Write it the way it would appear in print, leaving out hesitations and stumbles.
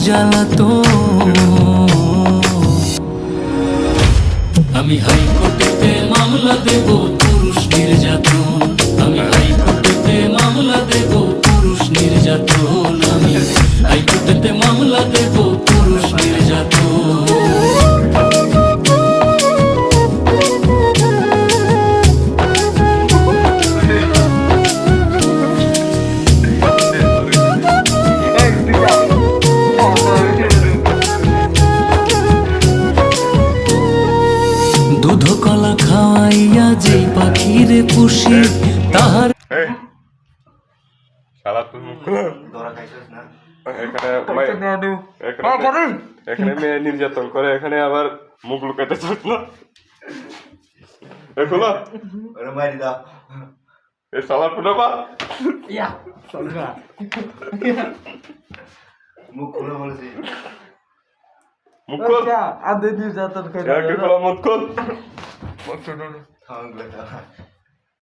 জ্বালাতন। আমি হাইকোর্টেতে মামলা দেব পুরুষ নির্যাতন, আমি হাইকোর্টেতে মামলা দেব পুরুষ নির্যাতন, আমি হাইকোর্টেতে মামলা দেব পুরুষ নির্যাতন। দুধ কলা খাওয়াইয়া যে পাখিরে পুষি তাহার এখানে মেয়ে নির্যাতন করে, এখানে আবার মুখ লুকাতে চাস না। খোলা এ সালা পুনাবা মুখ খুলে বলেছি, মুখ খোল, আদে নির্যাতন করে মুখ খোল। থামলে